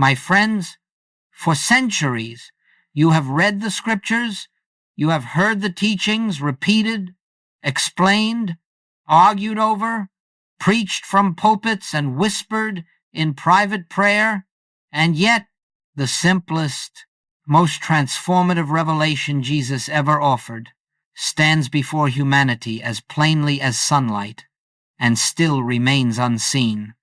My friends, for centuries, you have read the scriptures, you have heard the teachings repeated, explained, argued over, preached from pulpits and whispered in private prayer, and yet the simplest, most transformative revelation Jesus ever offered stands before humanity as plainly as sunlight and still remains unseen.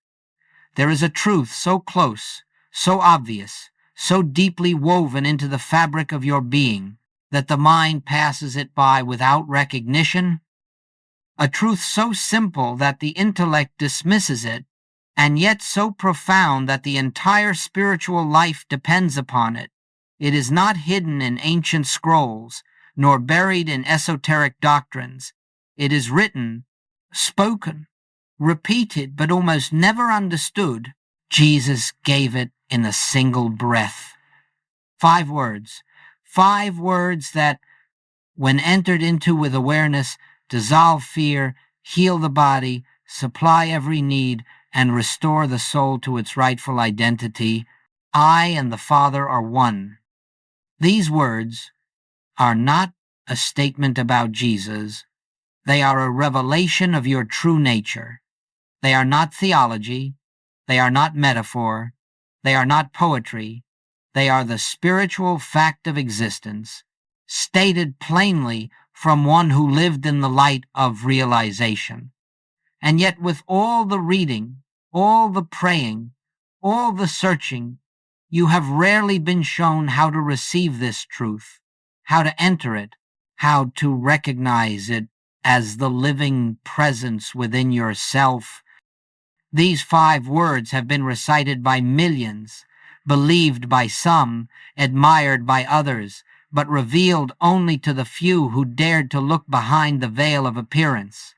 There is a truth so close, so obvious, so deeply woven into the fabric of your being that the mind passes it by without recognition, a truth so simple that the intellect dismisses it, and yet so profound that the entire spiritual life depends upon it. It is not hidden in ancient scrolls, nor buried in esoteric doctrines. It is written, spoken, repeated, but almost never understood. Jesus gave it in a single breath. 5 words. 5 words that, when entered into with awareness, dissolve fear, heal the body, supply every need, and restore the soul to its rightful identity. I and the Father are one. These words are not a statement about Jesus. They are a revelation of your true nature. They are not theology. They are not metaphor. They are not poetry. They are the spiritual fact of existence, stated plainly from one who lived in the light of realization. And yet with all the reading, all the praying, all the searching, you have rarely been shown how to receive this truth, how to enter it, how to recognize it as the living presence within yourself. These 5 words have been recited by millions, believed by some, admired by others, but revealed only to the few who dared to look behind the veil of appearance.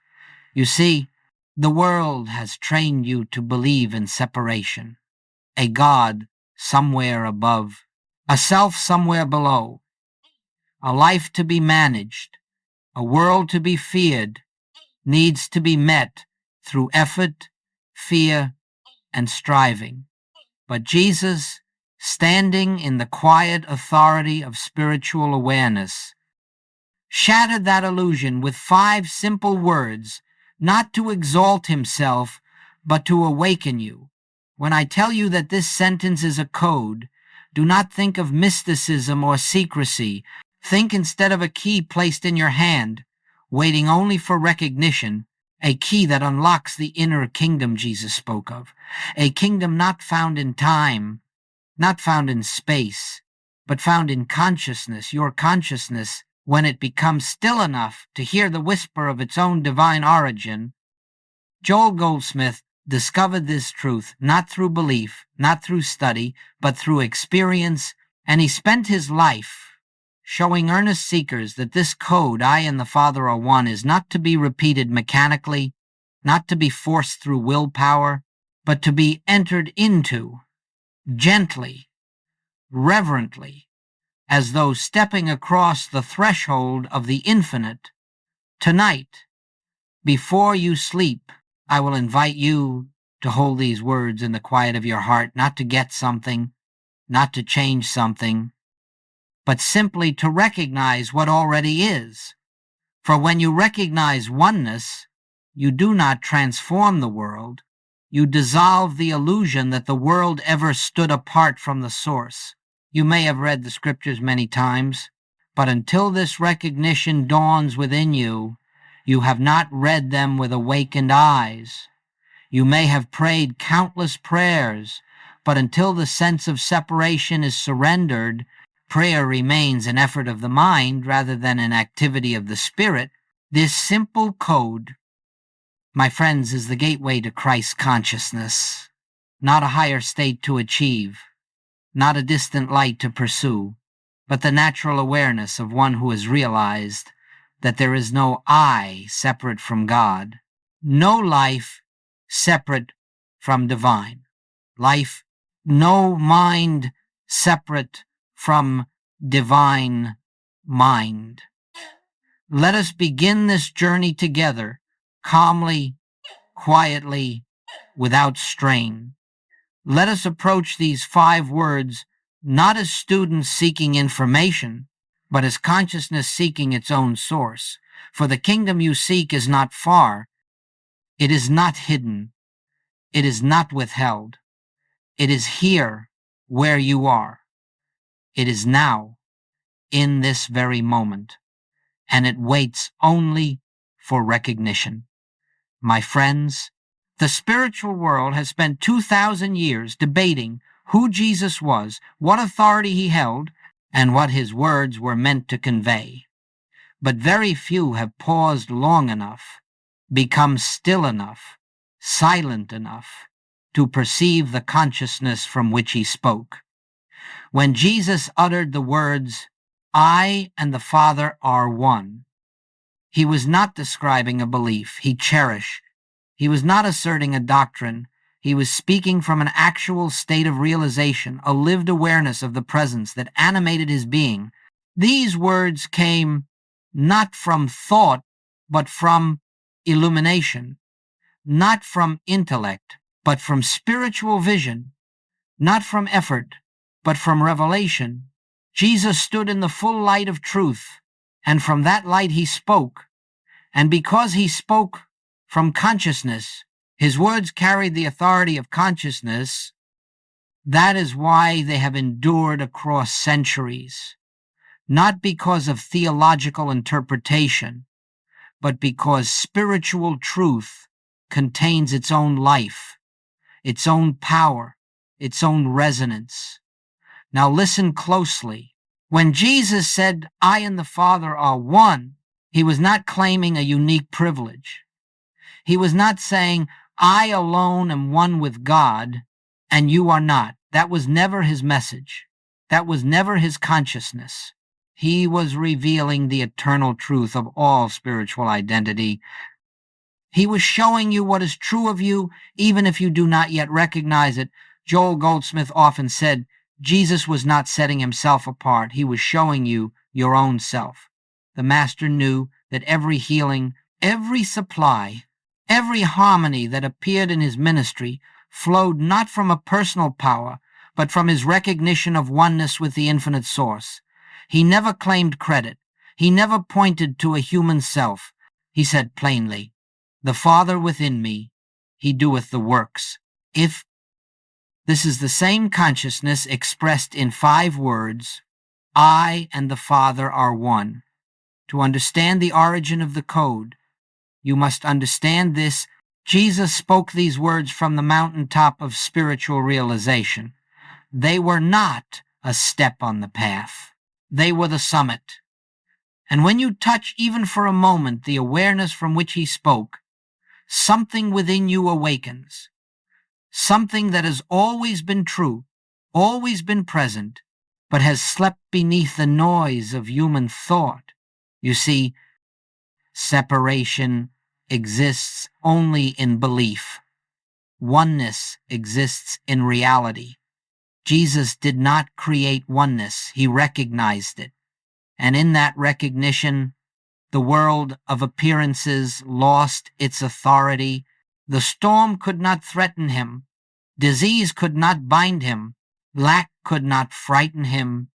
You see, the world has trained you to believe in separation, a God somewhere above, a self somewhere below, a life to be managed, a world to be feared, needs to be met through effort, fear, and striving. But Jesus, standing in the quiet authority of spiritual awareness, shattered that illusion with 5 simple words, not to exalt himself, but to awaken you. When I tell you that this sentence is a code, do not think of mysticism or secrecy. Think instead of a key placed in your hand, waiting only for recognition, a key that unlocks the inner kingdom Jesus spoke of, a kingdom not found in time, not found in space, but found in consciousness, your consciousness, when it becomes still enough to hear the whisper of its own divine origin. Joel Goldsmith discovered this truth not through belief, not through study, but through experience, and he spent his life showing earnest seekers that this code, I and the Father are one, is not to be repeated mechanically, not to be forced through willpower, but to be entered into gently, reverently, as though stepping across the threshold of the infinite. Tonight, before you sleep, I will invite you to hold these words in the quiet of your heart, not to get something, not to change something, but simply to recognize what already is. For when you recognize oneness, you do not transform the world. You dissolve the illusion that the world ever stood apart from the source. You may have read the scriptures many times, but until this recognition dawns within you, you have not read them with awakened eyes. You may have prayed countless prayers, but until the sense of separation is surrendered, prayer remains an effort of the mind rather than an activity of the spirit. This simple code, my friends, is the gateway to Christ's consciousness, not a higher state to achieve, not a distant light to pursue, but the natural awareness of one who has realized that there is no I separate from God, no life separate from divine, life, no mind separate from divine mind. Let us begin this journey together, calmly, quietly, without strain. Let us approach these 5 words not as students seeking information, but as consciousness seeking its own source. For the kingdom you seek is not far. It is not hidden. It is not withheld. It is here where you are. It is now, in this very moment, and it waits only for recognition. My friends, the spiritual world has spent 2,000 years debating who Jesus was, what authority he held, and what his words were meant to convey. But very few have paused long enough, become still enough, silent enough, to perceive the consciousness from which he spoke. When Jesus uttered the words, "I and the Father are one," he was not describing a belief he cherished. He was not asserting a doctrine. He was speaking from an actual state of realization, a lived awareness of the presence that animated his being. These words came not from thought, but from illumination, not from intellect, but from spiritual vision, not from effort, but from revelation. Jesus stood in the full light of truth, and from that light he spoke. And because he spoke from consciousness, his words carried the authority of consciousness. That is why they have endured across centuries, not because of theological interpretation, but because spiritual truth contains its own life, its own power, its own resonance. Now listen closely. When Jesus said, "I and the Father are one," he was not claiming a unique privilege. He was not saying, "I alone am one with God, and you are not." That was never his message. That was never his consciousness. He was revealing the eternal truth of all spiritual identity. He was showing you what is true of you, even if you do not yet recognize it. Joel Goldsmith often said, Jesus was not setting himself apart. He was showing you your own self. The Master knew that every healing, every supply, every harmony that appeared in his ministry flowed not from a personal power, but from his recognition of oneness with the infinite source. He never claimed credit. He never pointed to a human self. He said plainly, "The Father within me, he doeth the works." This is the same consciousness expressed in 5 words, "I and the Father are one." To understand the origin of the code, you must understand this. Jesus spoke these words from the mountaintop of spiritual realization. They were not a step on the path. They were the summit. And when you touch even for a moment the awareness from which he spoke, something within you awakens. Something that has always been true, always been present, but has slept beneath the noise of human thought. You see, separation exists only in belief. Oneness exists in reality. Jesus did not create oneness. He recognized it. And in that recognition, the world of appearances lost its authority. The storm could not threaten him. Disease could not bind him. Lack could not frighten him.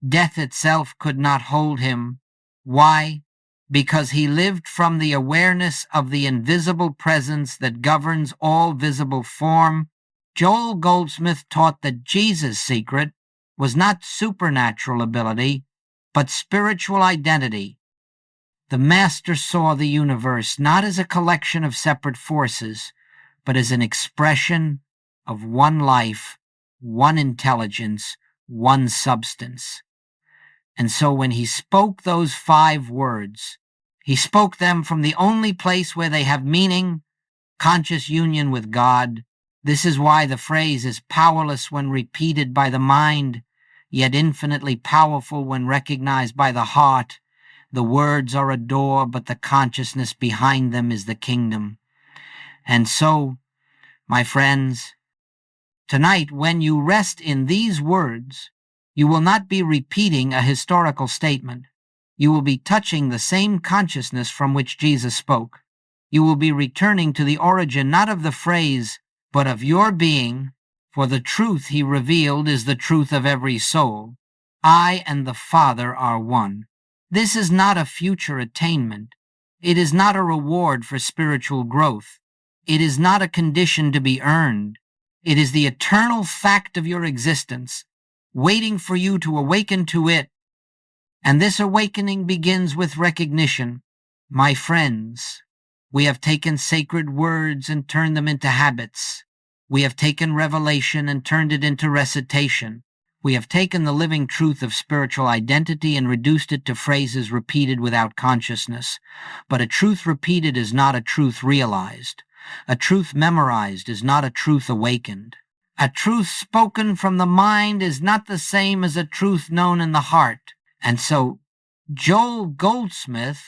Death itself could not hold him. Why? Because he lived from the awareness of the invisible presence that governs all visible form. Joel Goldsmith taught that Jesus' secret was not supernatural ability, but spiritual identity. The Master saw the universe not as a collection of separate forces, but as an expression of one life, one intelligence, one substance. And so when he spoke those 5 words, he spoke them from the only place where they have meaning, conscious union with God. This is why the phrase is powerless when repeated by the mind, yet infinitely powerful when recognized by the heart. The words are a door, but the consciousness behind them is the kingdom. And so, my friends, tonight, when you rest in these words, you will not be repeating a historical statement. You will be touching the same consciousness from which Jesus spoke. You will be returning to the origin not of the phrase, but of your being, For the truth he revealed is the truth of every soul. I and the Father are one. This is not a future attainment. It is not a reward for spiritual growth. It is not a condition to be earned. It is the eternal fact of your existence, waiting for you to awaken to it. And this awakening begins with recognition. My friends, we have taken sacred words and turned them into habits. We have taken revelation and turned it into recitation. We have taken the living truth of spiritual identity and reduced it to phrases repeated without consciousness. But a truth repeated is not a truth realized. A truth memorized is not a truth awakened. A truth spoken from the mind is not the same as a truth known in the heart. And so Joel Goldsmith,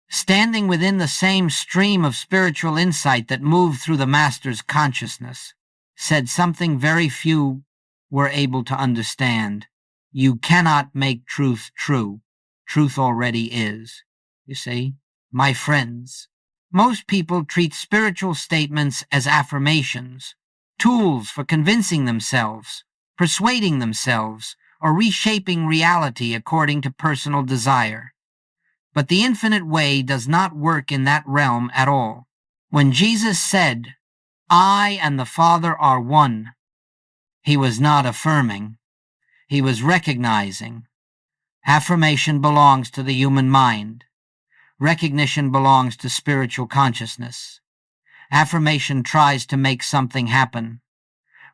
standing within the same stream of spiritual insight that moved through the Master's consciousness, said something very few were able to understand. You cannot make truth true. Truth already is. You see, my friends, most people treat spiritual statements as affirmations, tools for convincing themselves, persuading themselves, or reshaping reality according to personal desire. But the infinite way does not work in that realm at all. When Jesus said, I and the Father are one, he was not affirming. He was recognizing. Affirmation belongs to the human mind. Recognition belongs to spiritual consciousness. Affirmation tries to make something happen.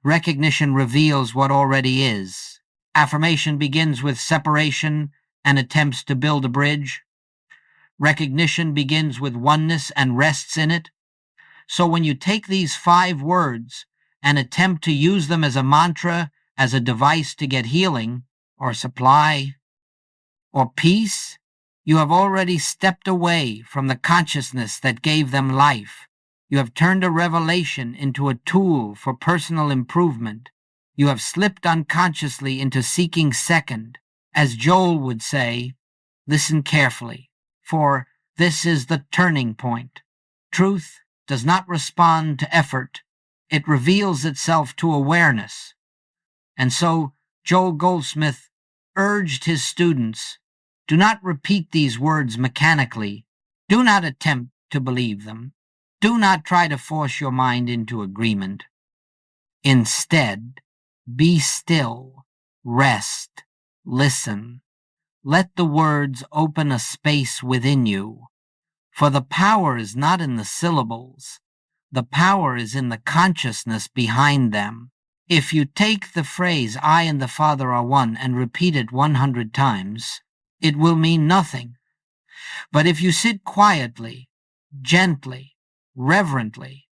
Recognition reveals what already is. Affirmation begins with separation and attempts to build a bridge. Recognition begins with oneness and rests in it. So when you take these 5 words and attempt to use them as a mantra, as a device to get healing, or supply, or peace, you have already stepped away from the consciousness that gave them life. You have turned a revelation into a tool for personal improvement. You have slipped unconsciously into seeking second. As Joel would say, listen carefully, for this is the turning point. Truth does not respond to effort. It reveals itself to awareness. And so Joel Goldsmith urged his students, do not repeat these words mechanically. Do not attempt to believe them. Do not try to force your mind into agreement. Instead, be still, rest, listen. Let the words open a space within you. For the power is not in the syllables. The power is in the consciousness behind them. If you take the phrase, I and the Father are one, and repeat it 100 times, it will mean nothing. But if you sit quietly, gently, reverently,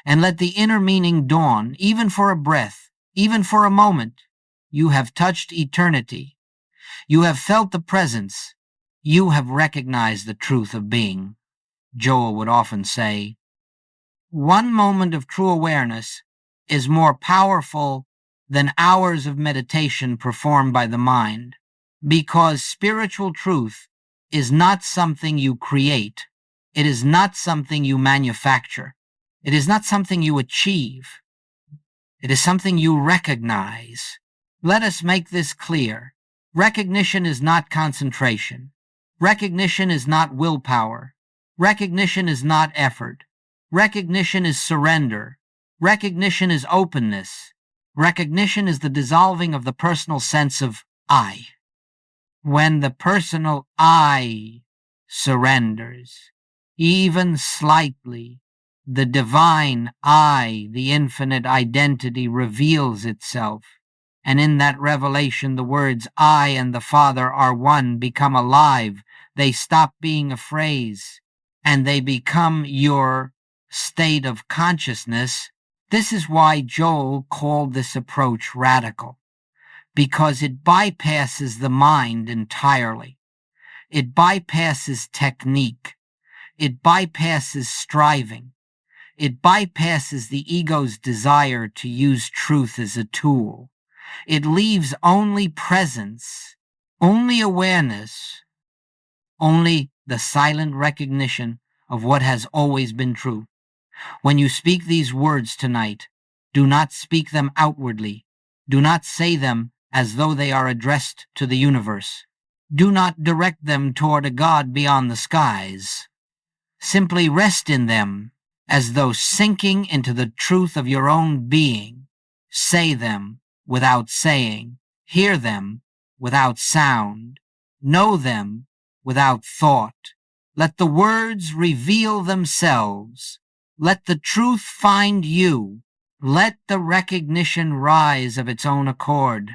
and let the inner meaning dawn, even for a breath, even for a moment, you have touched eternity. You have felt the presence. You have recognized the truth of being. Joel would often say, one moment of true awareness is more powerful than hours of meditation performed by the mind, because spiritual truth is not something you create. It is not something you manufacture. It is not something you achieve. It is something you recognize. Let us make this clear. Recognition is not concentration. Recognition is not willpower. Recognition is not effort. Recognition is surrender. Recognition is openness. Recognition is the dissolving of the personal sense of I. When the personal I surrenders, even slightly, the divine I, the infinite identity, reveals itself. And in that revelation, the words I and the Father are one become alive. They stop being a phrase, and they become your state of consciousness. This is why Joel called this approach radical, because it bypasses the mind entirely. It bypasses technique. It bypasses striving. It bypasses the ego's desire to use truth as a tool. It leaves only presence, only awareness, only the silent recognition of what has always been true. When you speak these words tonight, Do not speak them outwardly. Do not say them as though they are addressed to the universe. Do not direct them toward a God beyond the skies. Simply rest in them as though sinking into the truth of your own being. Say them without saying. Hear them without sound. Know them without thought. Let the words reveal themselves. Let the truth find you. Let the recognition rise of its own accord.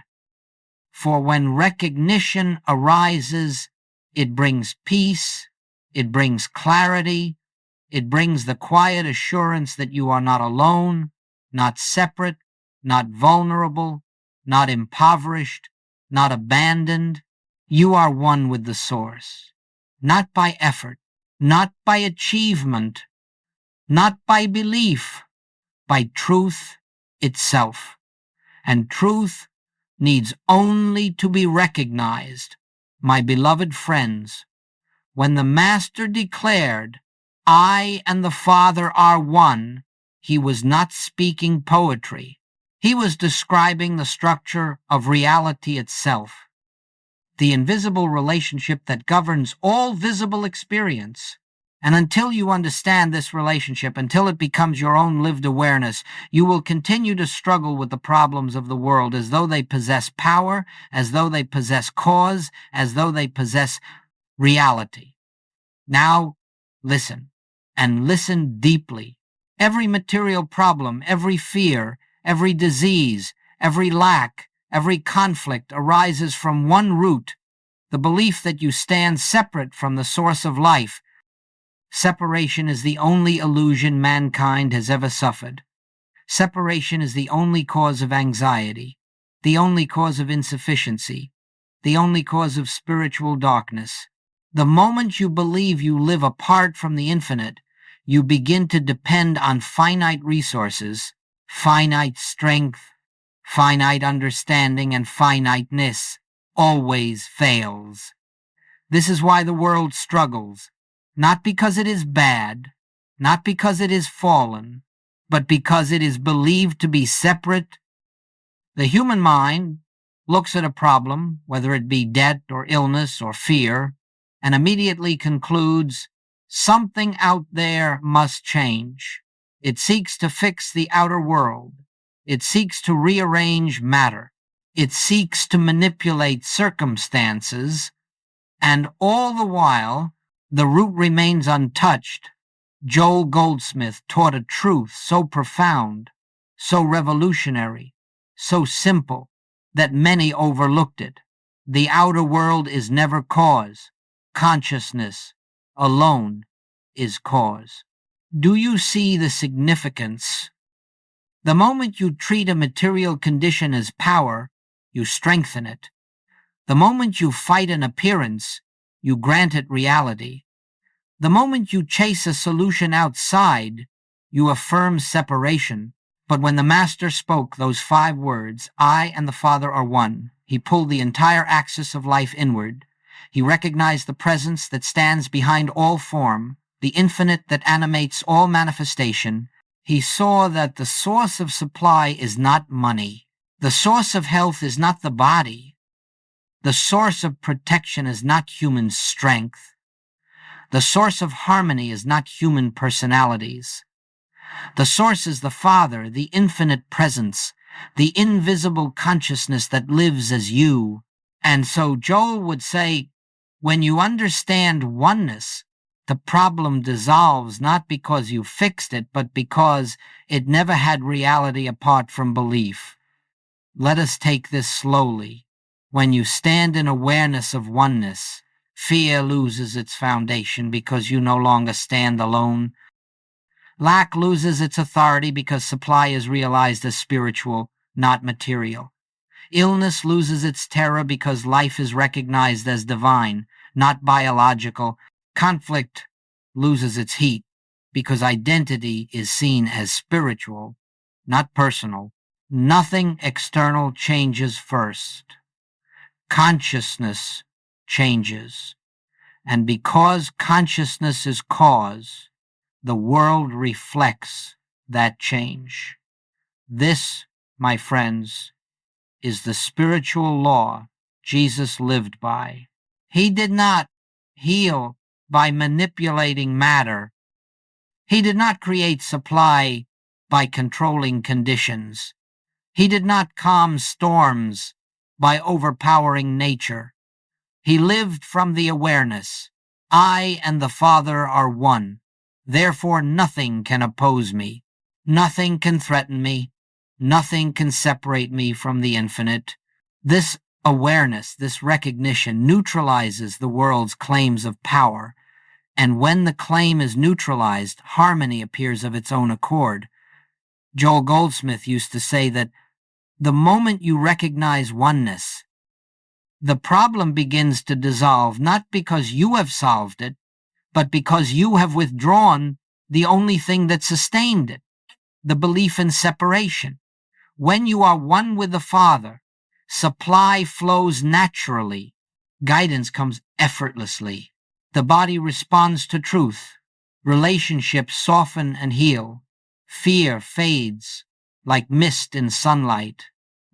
For when recognition arises, it brings peace, it brings clarity, it brings the quiet assurance that you are not alone, not separate, not vulnerable, not impoverished, not abandoned. You are one with the source, not by effort, not by achievement, not by belief, by truth itself. And truth needs only to be recognized. My beloved friends, when the Master declared, "I and the Father are one," he was not speaking poetry. He was describing the structure of reality itself, the invisible relationship that governs all visible experience. And until you understand this relationship, until it becomes your own lived awareness, you will continue to struggle with the problems of the world as though they possess power, as though they possess cause, as though they possess reality. Now, listen, and listen deeply. Every material problem, every fear, every disease, every lack, every conflict arises from one root, the belief that you stand separate from the source of life. Separation is the only illusion mankind has ever suffered. Separation is the only cause of anxiety, the only cause of insufficiency, the only cause of spiritual darkness. The moment you believe you live apart from the infinite, you begin to depend on finite resources, finite strength, finite understanding, and finiteness always fails. This is why the world struggles. Not because it is bad, not because it is fallen, but because it is believed to be separate. The human mind looks at a problem, whether it be debt or illness or fear, and immediately concludes, something out there must change. It seeks to fix the outer world. It seeks to rearrange matter. It seeks to manipulate circumstances, and all the while, the root remains untouched. Joel Goldsmith taught a truth so profound, so revolutionary, so simple, that many overlooked it. The outer world is never cause. Consciousness alone is cause. Do you see the significance? The moment you treat a material condition as power, you strengthen it. The moment you fight an appearance, you grant it reality. The moment you chase a solution outside, you affirm separation. But when the Master spoke those 5 words, "I and the Father are one," he pulled the entire axis of life inward. He recognized the presence that stands behind all form, the infinite that animates all manifestation. He saw that the source of supply is not money. The source of health is not the body. The source of protection is not human strength. The source of harmony is not human personalities. The source is the Father, the infinite presence, the invisible consciousness that lives as you. And so Joel would say, when you understand oneness, the problem dissolves not because you fixed it, but because it never had reality apart from belief. Let us take this slowly. When you stand in awareness of oneness, fear loses its foundation because you no longer stand alone. Lack loses its authority because supply is realized as spiritual, not material. Illness loses its terror because life is recognized as divine, not biological. Conflict loses its heat because identity is seen as spiritual, not personal. Nothing external changes first. Consciousness changes. And because consciousness is cause, the world reflects that change. This, my friends, is the spiritual law Jesus lived by. He did not heal by manipulating matter. He did not create supply by controlling conditions. He did not calm storms by overpowering nature. He lived from the awareness, I and the Father are one. Therefore nothing can oppose me. Nothing can threaten me. Nothing can separate me from the infinite. This awareness, this recognition, neutralizes the world's claims of power. And when the claim is neutralized, harmony appears of its own accord. Joel Goldsmith used to say that the moment you recognize oneness, the problem begins to dissolve, not because you have solved it, but because you have withdrawn the only thing that sustained it, the belief in separation. When you are one with the Father, supply flows naturally. Guidance comes effortlessly. The body responds to truth. Relationships soften and heal. Fear fades like mist in sunlight,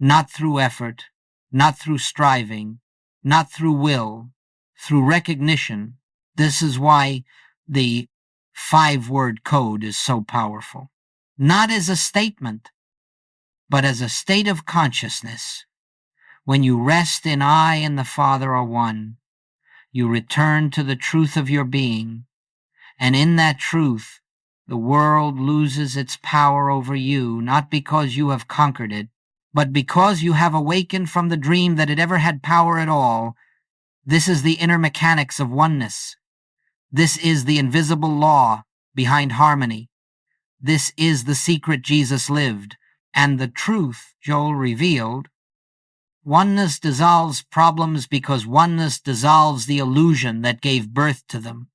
not through effort, not through striving, not through will, through recognition. This is why the 5-word code is so powerful. Not as a statement, but as a state of consciousness. When you rest in I and the Father are one, you return to the truth of your being, and in that truth, the world loses its power over you, not because you have conquered it, but because you have awakened from the dream that it ever had power at all. This is the inner mechanics of oneness. This is the invisible law behind harmony. This is the secret Jesus lived, and the truth Joel revealed. Oneness dissolves problems because oneness dissolves the illusion that gave birth to them.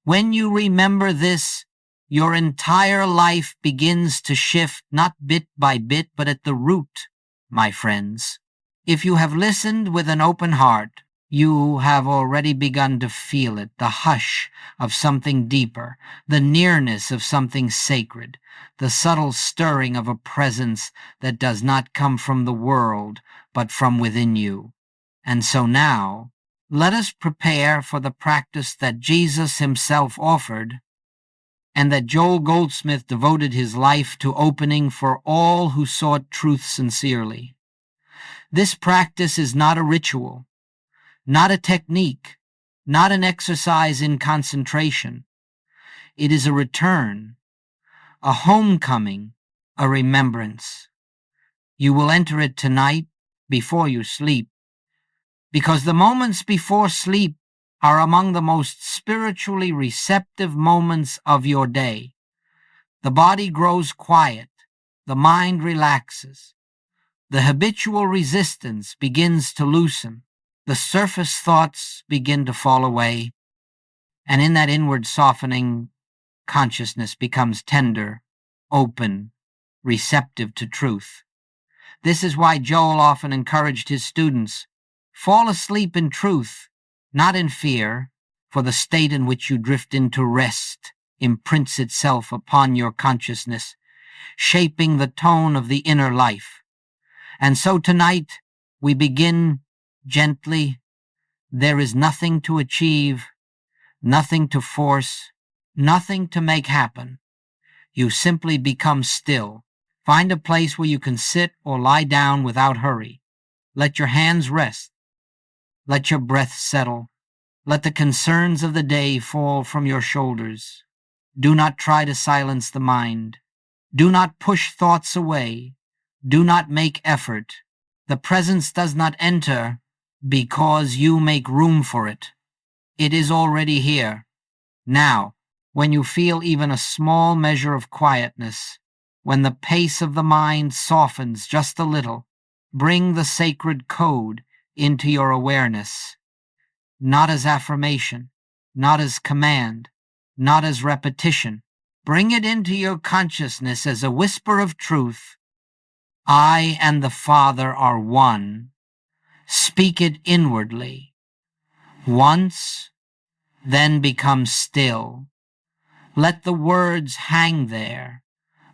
When you remember this, your entire life begins to shift, not bit by bit, but at the root, my friends. If you have listened with an open heart, you have already begun to feel it, the hush of something deeper, the nearness of something sacred, the subtle stirring of a presence that does not come from the world, but from within you. And so now, let us prepare for the practice that Jesus himself offered, and that Joel Goldsmith devoted his life to opening for all who sought truth sincerely. This practice is not a ritual, not a technique, not an exercise in concentration. It is a return, a homecoming, a remembrance. You will enter it tonight before you sleep, because the moments before sleep are among the most spiritually receptive moments of your day. The body grows quiet, the mind relaxes, the habitual resistance begins to loosen, the surface thoughts begin to fall away, and in that inward softening, consciousness becomes tender, open, receptive to truth. This is why Joel often encouraged his students, fall asleep in truth, not in fear, for the state in which you drift into rest imprints itself upon your consciousness, shaping the tone of the inner life. And so tonight we begin gently. There is nothing to achieve, nothing to force, nothing to make happen. You simply become still. Find a place where you can sit or lie down without hurry. Let your hands rest. Let your breath settle. Let the concerns of the day fall from your shoulders. Do not try to silence the mind. Do not push thoughts away. Do not make effort. The presence does not enter because you make room for it. It is already here. Now, when you feel even a small measure of quietness, when the pace of the mind softens just a little, bring the sacred code into your awareness, not as affirmation, not as command, not as repetition. Bring it into your consciousness as a whisper of truth. I and the Father are one. Speak it inwardly. Once, then become still. Let the words hang there.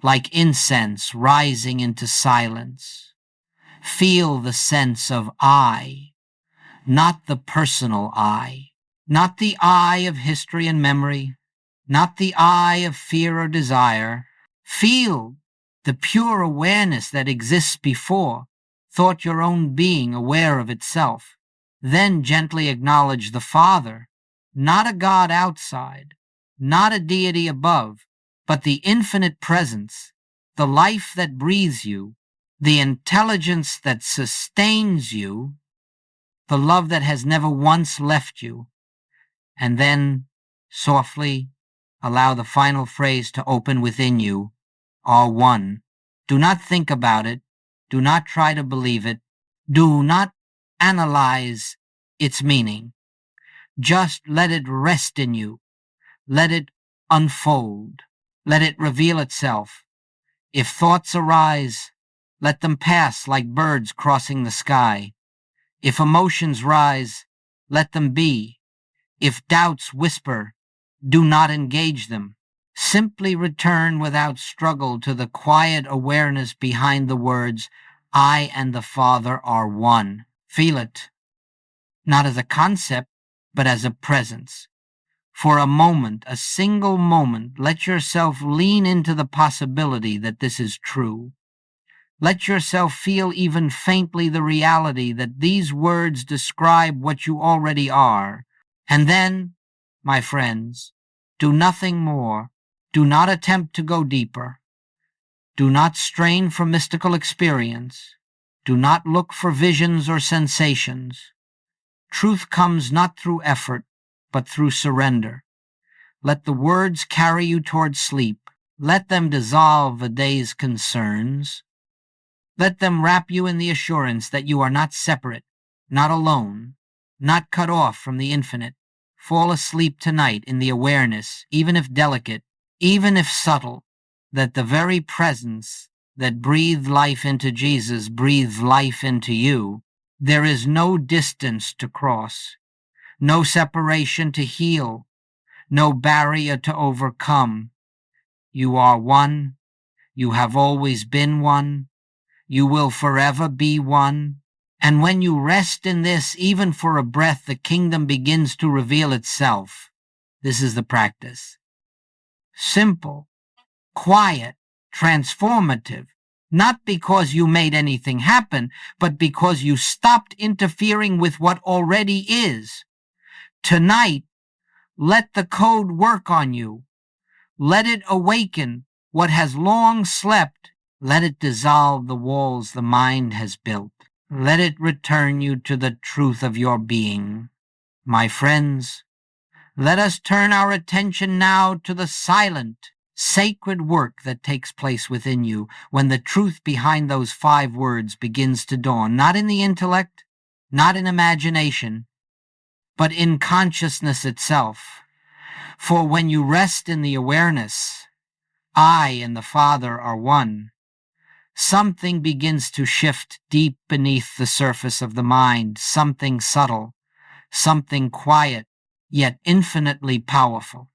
like incense rising into silence. Feel the sense of I, not the personal I, not the I of history and memory, not the I of fear or desire. Feel the pure awareness that exists before thought your own being aware of itself. Then gently acknowledge the Father, not a God outside, not a deity above, but the infinite presence, the life that breathes you, the intelligence that sustains you, the love that has never once left you. And then, softly, allow the final phrase to open within you, are one. Do not think about it. Do not try to believe it. Do not analyze its meaning. Just let it rest in you. Let it unfold. Let it reveal itself. If thoughts arise, let them pass like birds crossing the sky. If emotions rise, let them be. If doubts whisper, do not engage them. Simply return without struggle to the quiet awareness behind the words, I and the Father are one. Feel it, not as a concept, but as a presence. For a moment, a single moment, let yourself lean into the possibility that this is true. Let yourself feel even faintly the reality that these words describe what you already are. And then, my friends, do nothing more. Do not attempt to go deeper. Do not strain for mystical experience. Do not look for visions or sensations. Truth comes not through effort, but through surrender. Let the words carry you toward sleep. Let them dissolve the day's concerns. Let them wrap you in the assurance that you are not separate, not alone, not cut off from the infinite. Fall asleep tonight in the awareness, even if delicate, even if subtle, that the very presence that breathed life into Jesus breathes life into you. There is no distance to cross, no separation to heal, no barrier to overcome. You are one. You have always been one. You will forever be one. And when you rest in this, even for a breath, the kingdom begins to reveal itself. This is the practice. Simple, quiet, transformative, not because you made anything happen, but because you stopped interfering with what already is. Tonight, let the code work on you. Let it awaken what has long slept. Let it dissolve the walls the mind has built. Let it return you to the truth of your being. My friends, let us turn our attention now to the silent, sacred work that takes place within you when the truth behind those 5 words begins to dawn, not in the intellect, not in imagination, but in consciousness itself. For when you rest in the awareness, I and the Father are one, something begins to shift deep beneath the surface of the mind, something subtle, something quiet, yet infinitely powerful.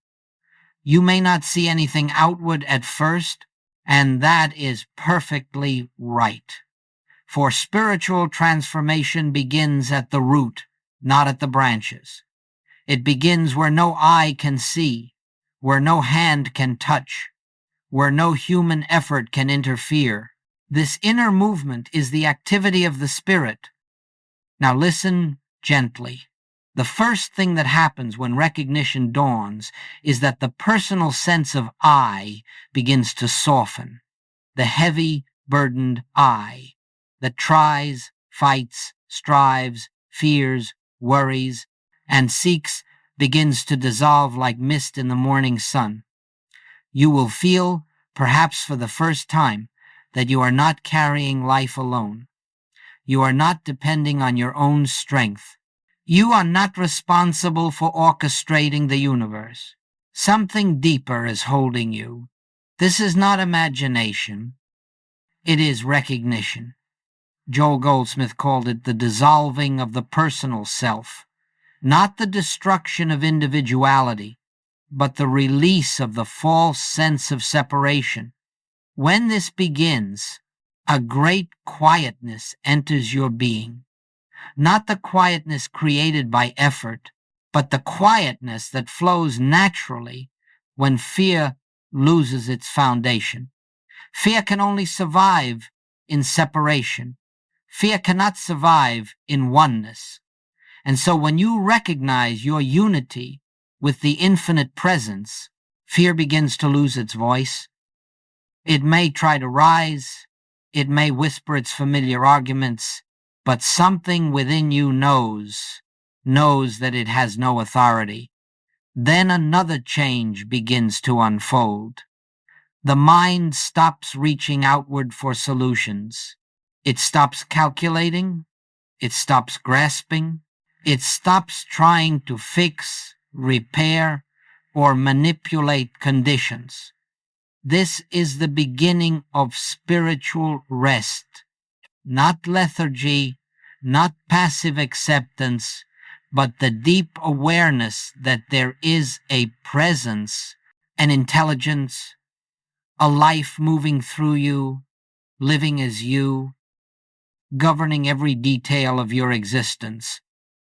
You may not see anything outward at first, and that is perfectly right. For spiritual transformation begins at the root, not at the branches. It begins where no eye can see, where no hand can touch, where no human effort can interfere. This inner movement is the activity of the Spirit. Now listen gently. The first thing that happens when recognition dawns is that the personal sense of I begins to soften. The heavy, burdened I that tries, fights, strives, fears, worries, and seeks begins to dissolve like mist in the morning sun. You will feel, perhaps for the first time, that you are not carrying life alone. You are not depending on your own strength. You are not responsible for orchestrating the universe. Something deeper is holding you. This is not imagination. It is recognition. Joel Goldsmith called it the dissolving of the personal self, not the destruction of individuality, but the release of the false sense of separation. When this begins, a great quietness enters your being. Not the quietness created by effort, but the quietness that flows naturally when fear loses its foundation. Fear can only survive in separation. Fear cannot survive in oneness. And so when you recognize your unity with the infinite presence, fear begins to lose its voice. It may try to rise. It may whisper its familiar arguments, but something within you knows that it has no authority. Then another change begins to unfold. The mind stops reaching outward for solutions. It stops calculating. It stops grasping. It stops trying to fix, repair, or manipulate conditions. This is the beginning of spiritual rest, not lethargy, not passive acceptance, but the deep awareness that there is a presence, an intelligence, a life moving through you, living as you, governing every detail of your existence.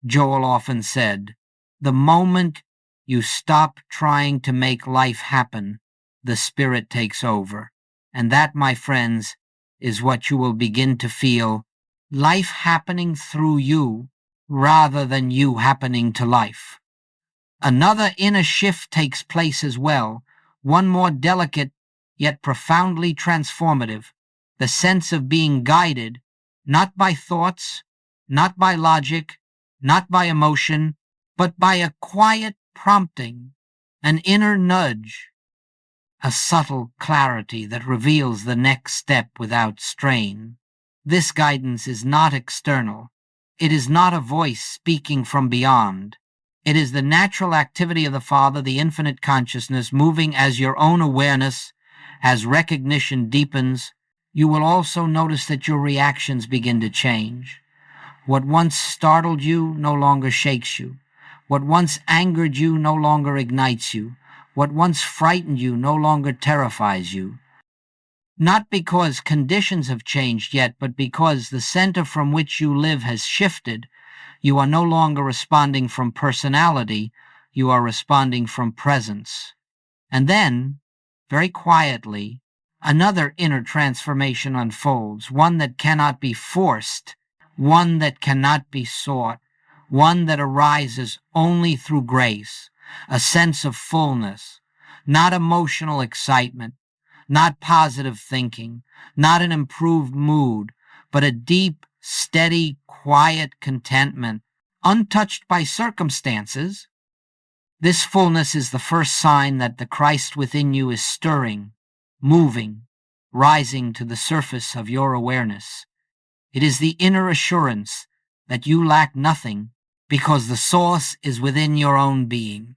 Joel often said, the moment you stop trying to make life happen, the Spirit takes over. And that, my friends, is what you will begin to feel, life happening through you rather than you happening to life. Another inner shift takes place as well, one more delicate yet profoundly transformative, the sense of being guided not by thoughts, not by logic, not by emotion, but by a quiet prompting, an inner nudge, a subtle clarity that reveals the next step without strain. This guidance is not external. It is not a voice speaking from beyond. It is the natural activity of the Father, the infinite consciousness, moving as your own awareness, as recognition deepens. You will also notice that your reactions begin to change. What once startled you no longer shakes you. What once angered you no longer ignites you. What once frightened you no longer terrifies you. Not because conditions have changed yet, but because the center from which you live has shifted. You are no longer responding from personality. You are responding from presence. And then, very quietly, another inner transformation unfolds, one that cannot be forced, one that cannot be sought, one that arises only through grace, a sense of fullness, not emotional excitement, not positive thinking, not an improved mood, but a deep, steady, quiet contentment, untouched by circumstances. This fullness is the first sign that the Christ within you is stirring, moving, rising to the surface of your awareness. It is the inner assurance that you lack nothing because the source is within your own being.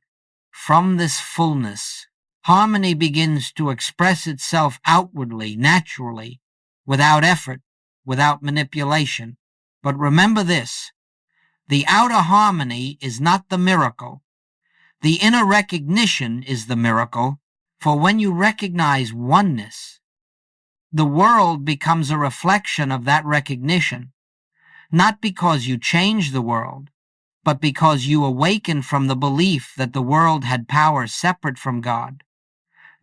From this fullness, harmony begins to express itself outwardly, naturally, without effort, without manipulation. But remember this, the outer harmony is not the miracle. The inner recognition is the miracle, for when you recognize oneness, the world becomes a reflection of that recognition, not because you change the world, but because you awaken from the belief that the world had power separate from God.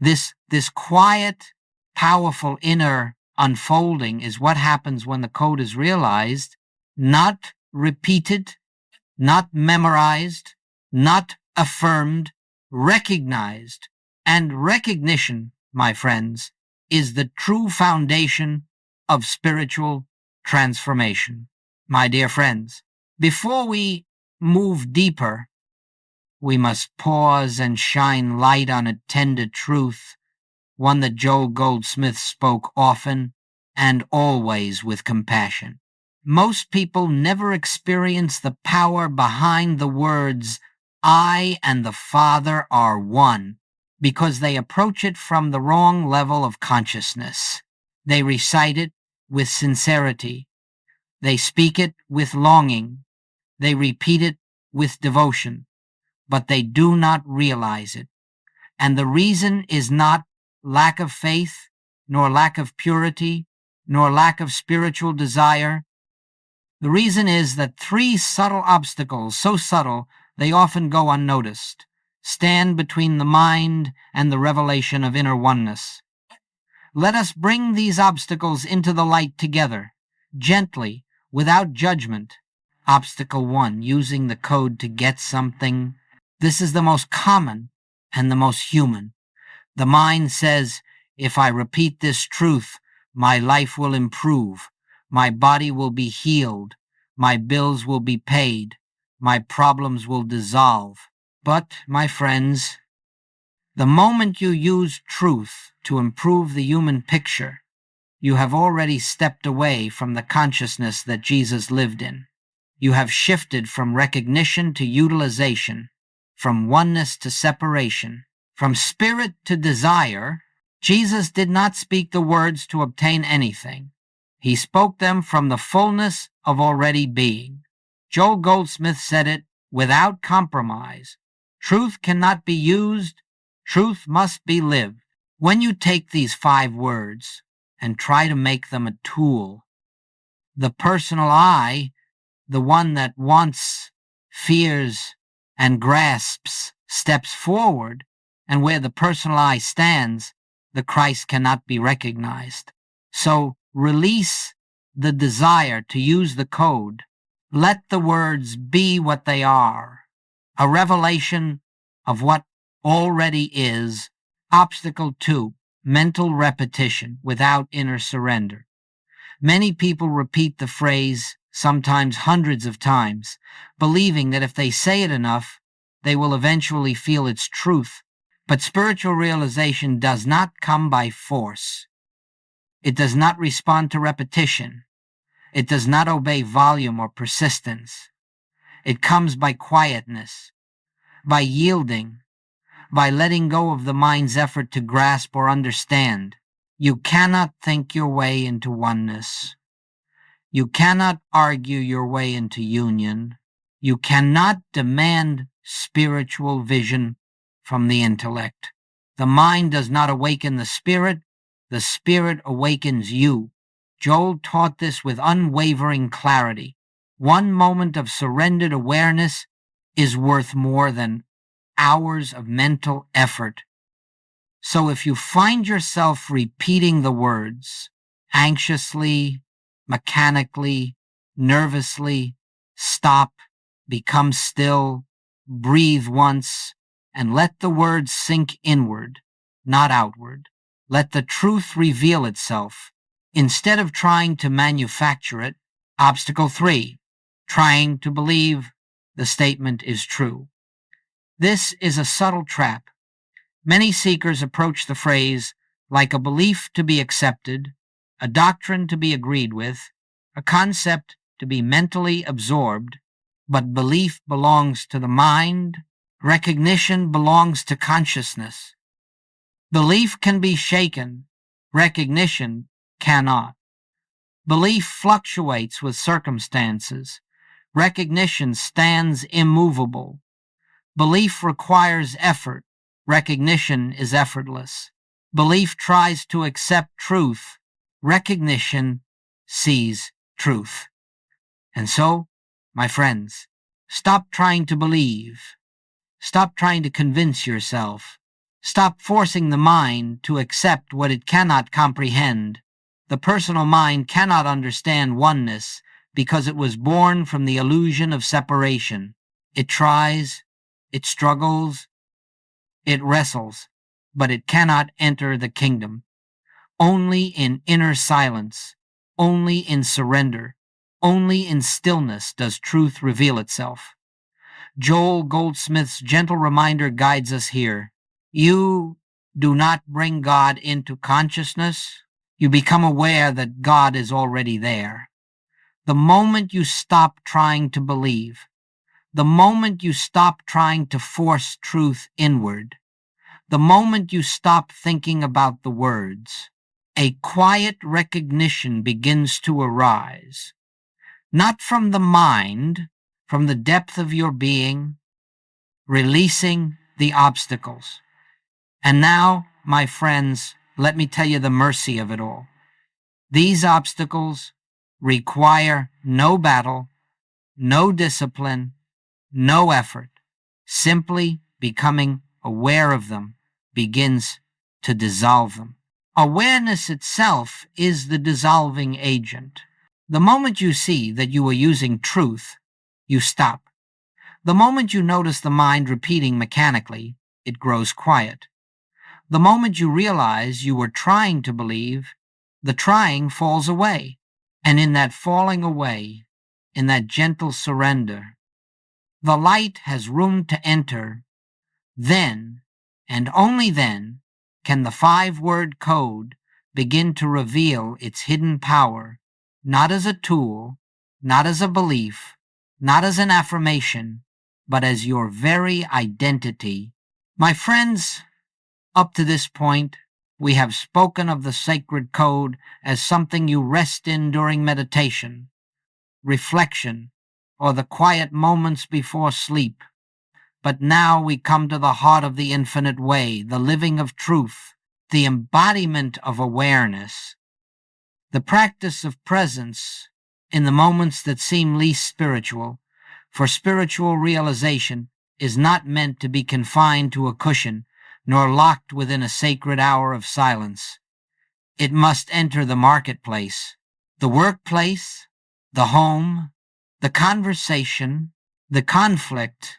This quiet, powerful inner unfolding is what happens when the code is realized, not repeated, not memorized, not affirmed, recognized. And recognition, my friends, is the true foundation of spiritual transformation. My dear friends, before we move deeper, we must pause and shine light on a tender truth, one that Joel Goldsmith spoke often and always with compassion. Most people never experience the power behind the words, I and the Father are one, because they approach it from the wrong level of consciousness. They recite it with sincerity. They speak it with longing. They repeat it with devotion, but they do not realize it. And the reason is not lack of faith. nor lack of purity, nor lack of spiritual desire. The reason is that three subtle obstacles, so subtle they often go unnoticed, stand between the mind and the revelation of inner oneness. Let us bring these obstacles into the light together, gently, without judgment. Obstacle 1, using the code to get something. This is the most common and the most human. The mind says, if I repeat this truth, my life will improve, my body will be healed, my bills will be paid, my problems will dissolve. But, my friends, the moment you use truth to improve the human picture, you have already stepped away from the consciousness that Jesus lived in. You have shifted from recognition to utilization, from oneness to separation, from spirit to desire. Jesus did not speak the words to obtain anything. He spoke them from the fullness of already being. Joel Goldsmith said it without compromise. Truth cannot be used. Truth must be lived. When you take these 5 words and try to make them a tool, the personal I, the one that wants, fears, and grasps, steps forward, and where the personal I stands, the Christ cannot be recognized. So release the desire to use the code. Let the words be what they are, a revelation of what already is. Obstacle 2, mental repetition without inner surrender. Many people repeat the phrase, sometimes hundreds of times, believing that if they say it enough, they will eventually feel its truth. But spiritual realization does not come by force. It does not respond to repetition. It does not obey volume or persistence. It comes by quietness, by yielding, by letting go of the mind's effort to grasp or understand. You cannot think your way into oneness. You cannot argue your way into union. You cannot demand spiritual vision from the intellect. The mind does not awaken the spirit awakens you. Joel taught this with unwavering clarity. One moment of surrendered awareness is worth more than hours of mental effort. So if you find yourself repeating the words anxiously, mechanically, nervously, stop, become still, breathe once, and let the words sink inward, not outward. Let the truth reveal itself. Instead of trying to manufacture it, obstacle 3, trying to believe the statement is true. This is a subtle trap. Many seekers approach the phrase like a belief to be accepted, a doctrine to be agreed with, a concept to be mentally absorbed, but belief belongs to the mind, recognition belongs to consciousness. Belief can be shaken, recognition cannot. Belief fluctuates with circumstances, recognition stands immovable. Belief requires effort, recognition is effortless. Belief tries to accept truth, recognition sees truth. And so, my friends, stop trying to believe. Stop trying to convince yourself. Stop forcing the mind to accept what it cannot comprehend. The personal mind cannot understand oneness because it was born from the illusion of separation. It tries, it struggles, it wrestles, but it cannot enter the kingdom. Only in inner silence, only in surrender, only in stillness does truth reveal itself. Joel Goldsmith's gentle reminder guides us here. You do not bring God into consciousness. You become aware that God is already there. The moment you stop trying to believe, the moment you stop trying to force truth inward, the moment you stop thinking about the words, a quiet recognition begins to arise, not from the mind, from the depth of your being, releasing the obstacles. And now, my friends, let me tell you the mercy of it all. These obstacles require no battle, no discipline, no effort. Simply becoming aware of them begins to dissolve them. Awareness itself is the dissolving agent. The moment you see that you are using truth, you stop. The moment you notice the mind repeating mechanically, it grows quiet. The moment you realize you were trying to believe, the trying falls away. And in that falling away, in that gentle surrender, the light has room to enter. Then, and only then, can the 5-word code begin to reveal its hidden power, not as a tool, not as a belief, not as an affirmation, but as your very identity. My friends, up to this point, we have spoken of the sacred code as something you rest in during meditation, reflection, or the quiet moments before sleep. But now we come to the heart of the infinite way, the living of truth, the embodiment of awareness, the practice of presence in the moments that seem least spiritual. For spiritual realization is not meant to be confined to a cushion, nor locked within a sacred hour of silence. It must enter the marketplace, the workplace, the home, the conversation, the conflict.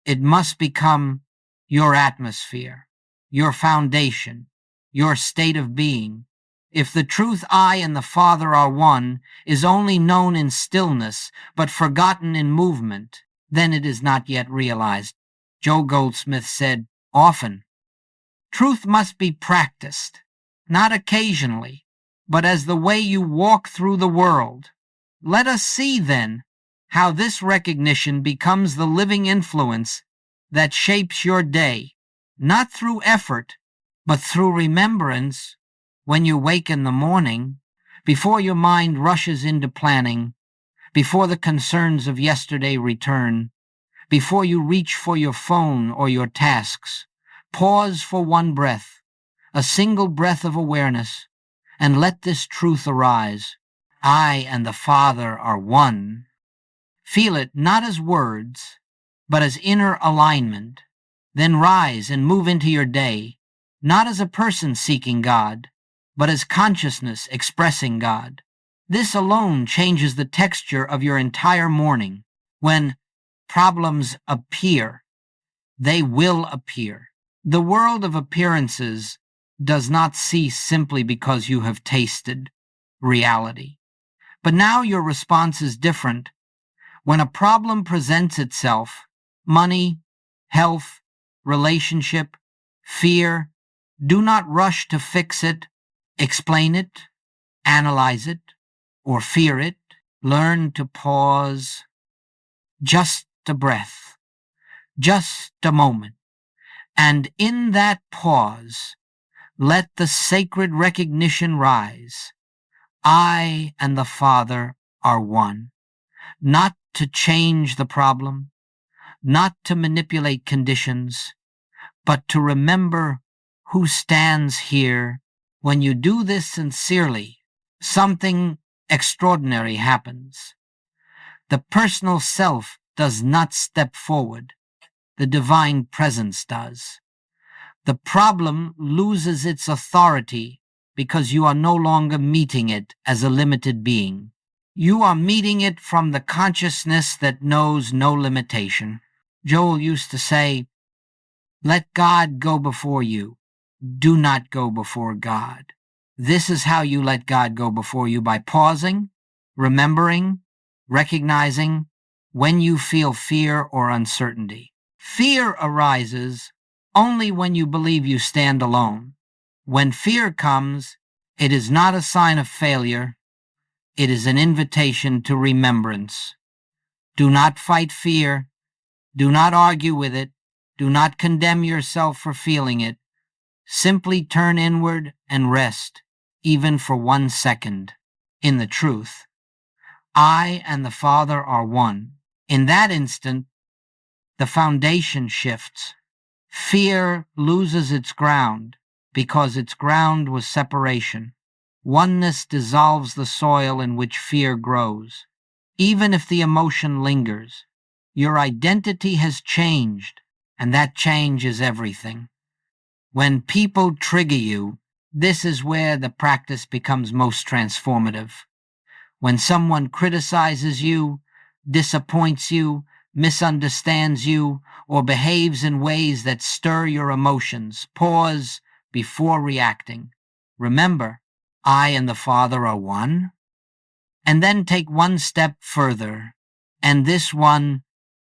It must become your atmosphere, your foundation, your state of being. If the truth I and the Father are one is only known in stillness, but forgotten in movement, then it is not yet realized. Joel Goldsmith said often, truth must be practiced, not occasionally, but as the way you walk through the world. Let us see, then, how this recognition becomes the living influence that shapes your day, not through effort, but through remembrance. When you wake in the morning, before your mind rushes into planning, before the concerns of yesterday return, before you reach for your phone or your tasks, pause for one breath, a single breath of awareness, and let this truth arise. I and the Father are one. Feel it not as words, but as inner alignment. Then rise and move into your day, not as a person seeking God, but as consciousness expressing God. This alone changes the texture of your entire morning. When problems appear, they will appear. The world of appearances does not cease simply because you have tasted reality. But now your response is different. When a problem presents itself, money, health, relationship, fear, do not rush to fix it, explain it, analyze it, or fear it. Learn to pause. Just a breath, just a moment. And in that pause, let the sacred recognition rise. I and the Father are one. Not to change the problem, not to manipulate conditions, but to remember who stands here. When you do this sincerely, something extraordinary happens. The personal self does not step forward. The divine presence does. The problem loses its authority because you are no longer meeting it as a limited being. You are meeting it from the consciousness that knows no limitation. Joel used to say, let God go before you. Do not go before God. This is how you let God go before you, by pausing, remembering, recognizing when you feel fear or uncertainty. Fear arises only when you believe you stand alone. When fear comes, it is not a sign of failure. It is an invitation to remembrance. Do not fight fear. Do not argue with it. Do not condemn yourself for feeling it. Simply turn inward and rest, even for 1 second, in the truth. I and the Father are one. In that instant, the foundation shifts. Fear loses its ground. because its ground was separation. Oneness dissolves the soil in which fear grows. Even if the emotion lingers, your identity has changed, and that change is everything. When people trigger you, this is where the practice becomes most transformative. When someone criticizes you, disappoints you, misunderstands you, or behaves in ways that stir your emotions, pause before reacting. Remember, I and the Father are one. And then take one step further, and this one,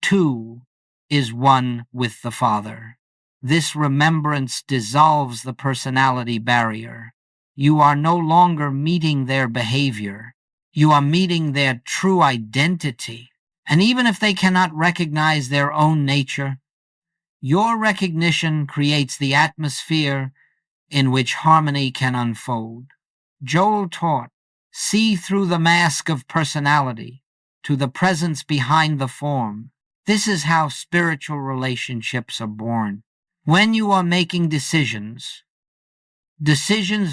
too, is one with the Father. This remembrance dissolves the personality barrier. You are no longer meeting their behavior. You are meeting their true identity. And even if they cannot recognize their own nature, your recognition creates the atmosphere in which harmony can unfold. Joel taught, see through the mask of personality to the presence behind the form. This is how spiritual relationships are born. When you are making decisions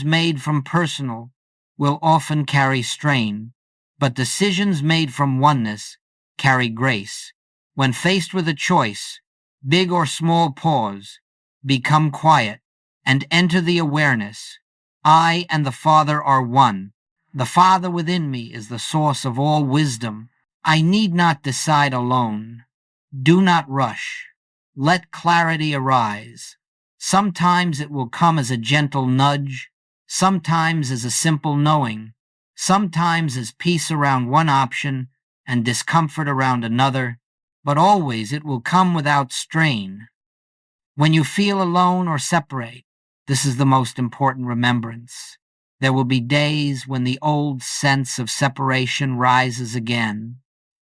made from personal will often carry strain, but decisions made from oneness carry grace. When faced with a choice, big or small, pause, become quiet, and enter the awareness. I and the Father are one. The Father within me is the source of all wisdom. I need not decide alone. Do not rush. Let clarity arise. Sometimes it will come as a gentle nudge, sometimes as a simple knowing, sometimes as peace around one option and discomfort around another, but always it will come without strain. When you feel alone or separate, this is the most important remembrance. There will be days when the old sense of separation rises again,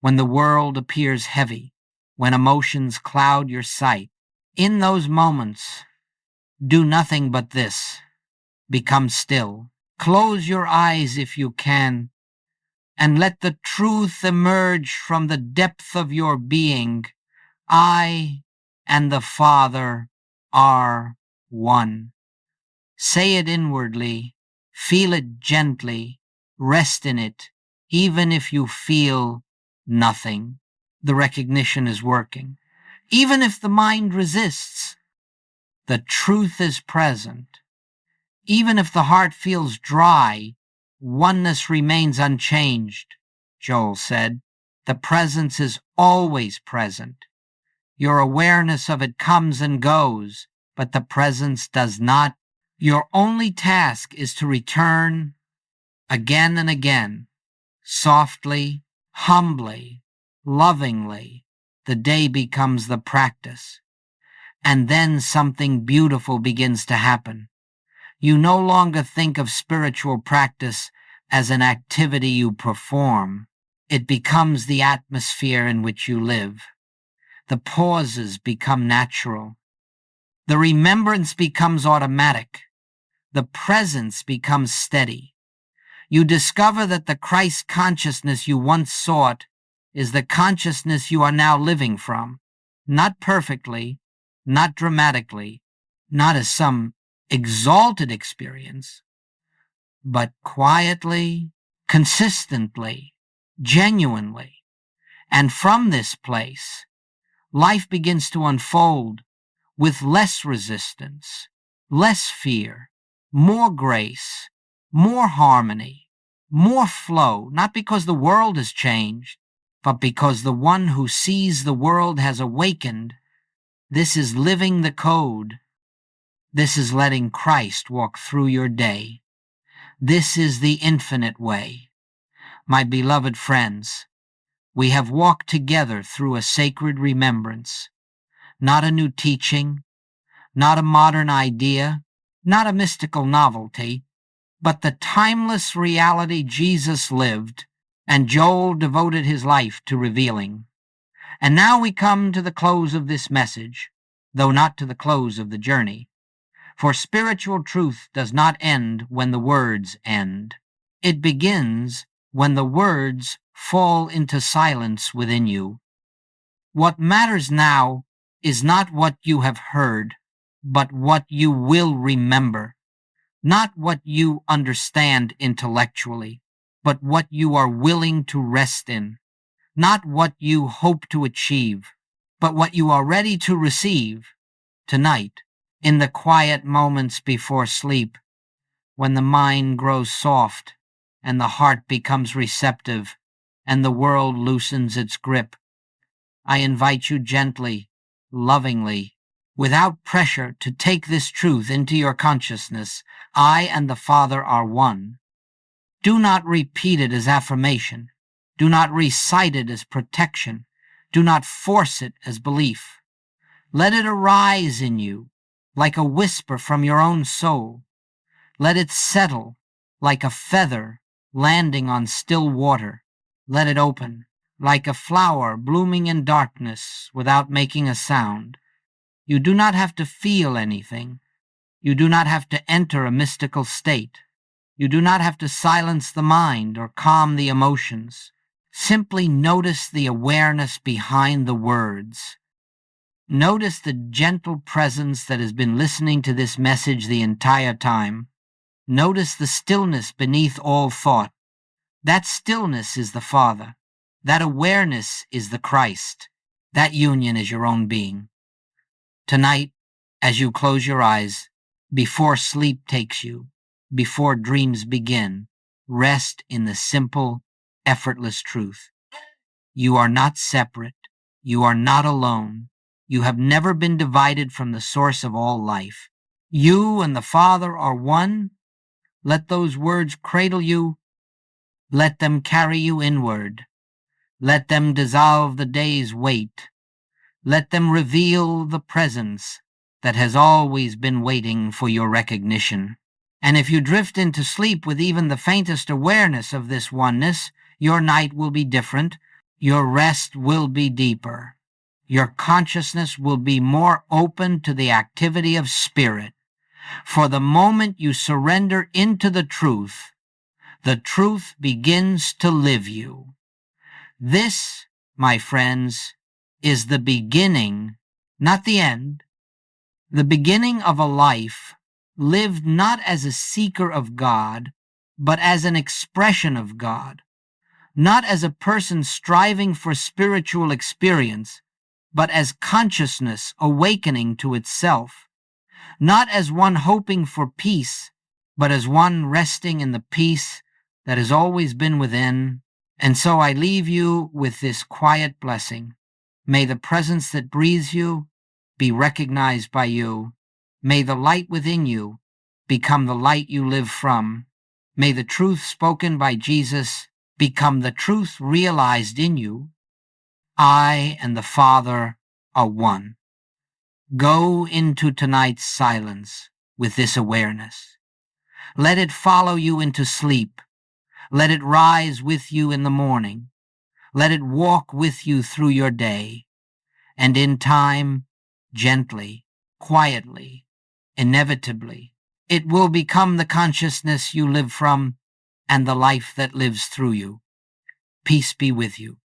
when the world appears heavy, when emotions cloud your sight. In those moments, do nothing but this. Become still. Close your eyes if you can, and let the truth emerge from the depth of your being. I and the Father are one. Say it inwardly, feel it gently, rest in it, even if you feel nothing. The recognition is working. Even if the mind resists, the truth is present. Even if the heart feels dry, oneness remains unchanged, Joel said. The presence is always present. Your awareness of it comes and goes, but the presence does not. Your only task is to return again and again, softly, humbly, lovingly. The day becomes the practice. And then something beautiful begins to happen. You no longer think of spiritual practice as an activity you perform. It becomes the atmosphere in which you live. The pauses become natural. The remembrance becomes automatic. The presence becomes steady. You discover that the Christ consciousness you once sought is the consciousness you are now living from. Not perfectly, not dramatically, not as some exalted experience, but quietly, consistently, genuinely. And from this place, life begins to unfold with less resistance, less fear, more grace, more harmony, more flow, not because the world has changed, but because the one who sees the world has awakened. This is living the code. This is letting Christ walk through your day. This is the infinite way. My beloved friends, we have walked together through a sacred remembrance, not a new teaching, not a modern idea, not a mystical novelty, but the timeless reality Jesus lived and Joel devoted his life to revealing. And now we come to the close of this message, though not to the close of the journey. For spiritual truth does not end when the words end. It begins when the words fall into silence within you. What matters now is not what you have heard, but what you will remember. Not what you understand intellectually, but what you are willing to rest in. Not what you hope to achieve, but what you are ready to receive tonight in the quiet moments before sleep, when the mind grows soft and the heart becomes receptive and the world loosens its grip. I invite you gently, lovingly, without pressure, to take this truth into your consciousness. I and the Father are one. Do not repeat it as affirmation. Do not recite it as protection. Do not force it as belief. Let it arise in you like a whisper from your own soul. Let it settle like a feather landing on still water. Let it open like a flower blooming in darkness without making a sound. You do not have to feel anything. You do not have to enter a mystical state. You do not have to silence the mind or calm the emotions. Simply notice the awareness behind the words. Notice the gentle presence that has been listening to this message the entire time. Notice the stillness beneath all thought. That stillness is the Father. That awareness is the Christ. That union is your own being. Tonight, as you close your eyes, before sleep takes you, before dreams begin, rest in the simple, effortless truth. You are not separate. You are not alone. You have never been divided from the source of all life. You and the Father are one. Let those words cradle you. Let them carry you inward. Let them dissolve the day's weight. Let them reveal the presence that has always been waiting for your recognition. And if you drift into sleep with even the faintest awareness of this oneness, your night will be different. Your rest will be deeper. Your consciousness will be more open to the activity of spirit. For the moment you surrender into the truth begins to live you. This, my friends, is the beginning, not the end, the beginning of a life lived not as a seeker of God, but as an expression of God, not as a person striving for spiritual experience, but as consciousness awakening to itself, not as one hoping for peace, but as one resting in the peace that has always been within. And so I leave you with this quiet blessing. May the presence that breathes you be recognized by you. May the light within you become the light you live from. May the truth spoken by Jesus become the truth realized in you. I and the Father are one. Go into tonight's silence with this awareness. Let it follow you into sleep. Let it rise with you in the morning. Let it walk with you through your day. And in time, gently, quietly, inevitably, it will become the consciousness you live from and the life that lives through you. Peace be with you.